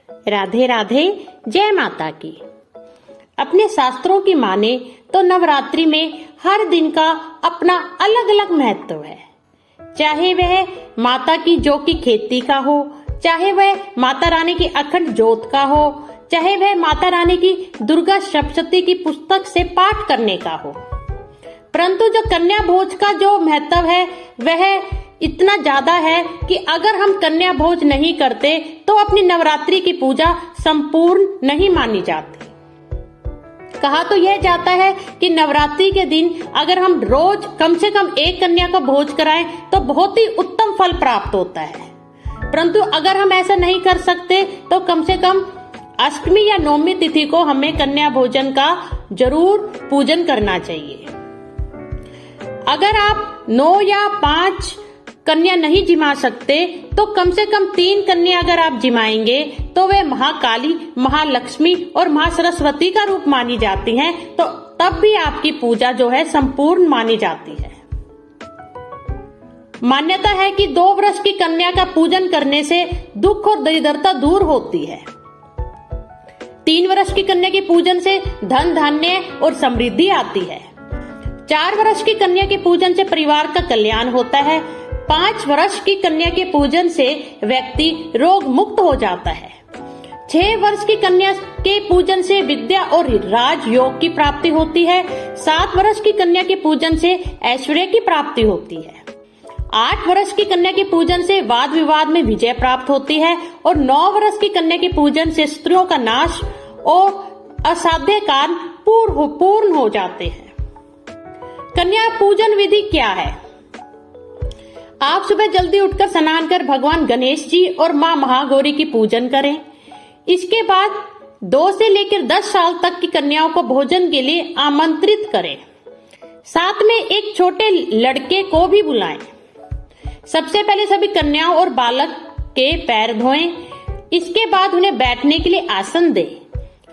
राधे राधे, जय माता की। अपने शास्त्रों की माने तो नवरात्रि में हर दिन का अपना अलग अलग महत्व है। चाहे वह माता की जौ की खेती का हो, चाहे वह माता रानी की अखंड जोत का हो, चाहे वह माता रानी की दुर्गा सप्तशती की पुस्तक से पाठ करने का हो। परंतु जो कन्या भोज का जो महत्व है वह इतना ज्यादा है कि अगर हम कन्या भोज नहीं करते तो अपनी नवरात्रि की पूजा संपूर्ण नहीं मानी जाती। कहा तो यह जाता है कि नवरात्रि के दिन अगर हम रोज कम से कम एक कन्या का भोज कराएं तो बहुत ही उत्तम फल प्राप्त होता है। परंतु अगर हम ऐसा नहीं कर सकते तो कम से कम अष्टमी या नवमी तिथि को हमें कन्या भोजन का जरूर पूजन करना चाहिए। अगर आप 9 या 5 कन्या नहीं जिमा सकते तो कम से कम 3 कन्या अगर आप जिमाएंगे तो वे महाकाली, महालक्ष्मी और महासरस्वती का रूप मानी जाती हैं, तो तब भी आपकी पूजा जो है संपूर्ण मानी जाती है। मान्यता है कि 2 वर्ष की कन्या का पूजन करने से दुख और दरिद्रता दूर होती है। 3 वर्ष की कन्या के पूजन से धन धान्य और समृद्धि आती है। 4 वर्ष की कन्या के पूजन से परिवार का कल्याण होता है। 5 वर्ष की कन्या के पूजन से व्यक्ति रोग मुक्त हो जाता है। 6 वर्ष की कन्या के पूजन से विद्या और राजयोग की प्राप्ति होती है। 7 वर्ष की कन्या के पूजन से ऐश्वर्य की प्राप्ति होती है। 8 वर्ष की कन्या के पूजन से वाद विवाद में विजय प्राप्त होती है और 9 वर्ष की कन्या के पूजन से स्त्रियों का नाश और असाध्य कार्य पूर्ण हो जाते हैं। कन्या पूजन विधि क्या है? आप सुबह जल्दी उठकर स्नान कर भगवान गणेश जी और मां महागौरी की पूजन करें। इसके बाद 2 से लेकर 10 साल तक की कन्याओं को भोजन के लिए आमंत्रित करें। साथ में एक छोटे लड़के को भी बुलाएं। सबसे पहले सभी कन्याओं और बालक के पैर धोएं। इसके बाद उन्हें बैठने के लिए आसन दें।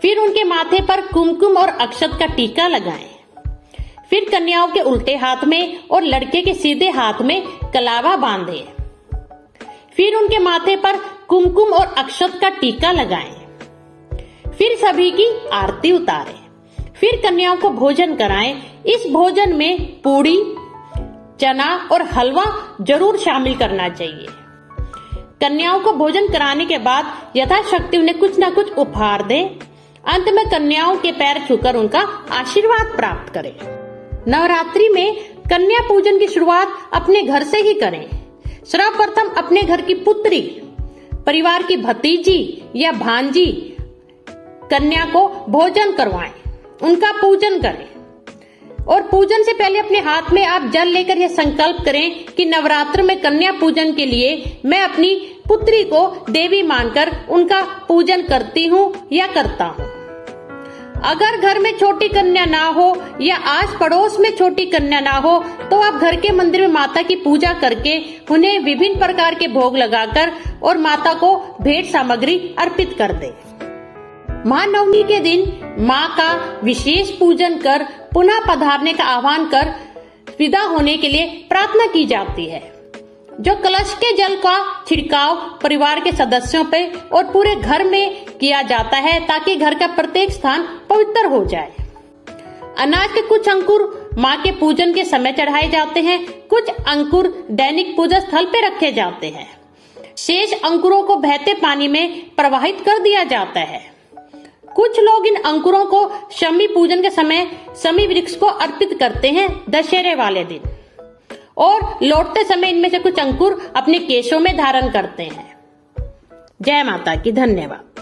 फिर उनके माथे पर कुमकुम और अक्षत का टीका लगाएं। फिर कन्याओं के उल्टे हाथ में और लड़के के सीधे हाथ में कलावा बांधें। फिर उनके माथे पर कुमकुम और अक्षत का टीका लगाएं। फिर सभी की आरती उतारें। फिर कन्याओं को भोजन कराएं। इस भोजन में पूड़ी, चना और हलवा जरूर शामिल करना चाहिए। कन्याओं को भोजन कराने के बाद यथाशक्ति उन्हें कुछ न कुछ उपहार दें। अंत में कन्याओं के पैर छूकर उनका आशीर्वाद प्राप्त करें। नवरात्रि में कन्या पूजन की शुरुआत अपने घर से ही करें। सर्वप्रथम अपने घर की पुत्री, परिवार की भतीजी या भांजी कन्या को भोजन करवाएं, उनका पूजन करें। और पूजन से पहले अपने हाथ में आप जल लेकर यह संकल्प करें कि नवरात्र में कन्या पूजन के लिए मैं अपनी पुत्री को देवी मानकर उनका पूजन करती हूँ या करता हूँ। अगर घर में छोटी कन्या ना हो या आस पड़ोस में छोटी कन्या ना हो तो आप घर के मंदिर में माता की पूजा करके उन्हें विभिन्न प्रकार के भोग लगाकर और माता को भेंट सामग्री अर्पित कर दें। महानवमी के दिन माँ का विशेष पूजन कर पुनः पधारने का आह्वान कर विदा होने के लिए प्रार्थना की जाती है। जो कलश के जल का छिड़काव परिवार के सदस्यों पे और पूरे घर में किया जाता है ताकि घर का प्रत्येक स्थान पवित्र हो जाए। अनाज के कुछ अंकुर माँ के पूजन के समय चढ़ाए जाते हैं। कुछ अंकुर दैनिक पूजा स्थल पे रखे जाते हैं। शेष अंकुरों को बहते पानी में प्रवाहित कर दिया जाता है। कुछ लोग इन अंकुरों को शमी पूजन के समय शमी वृक्ष को अर्पित करते हैं दशहरे वाले दिन, और लौटते समय इनमें से कुछ अंकुर अपने केशों में धारण करते हैं। जय माता की। धन्यवाद।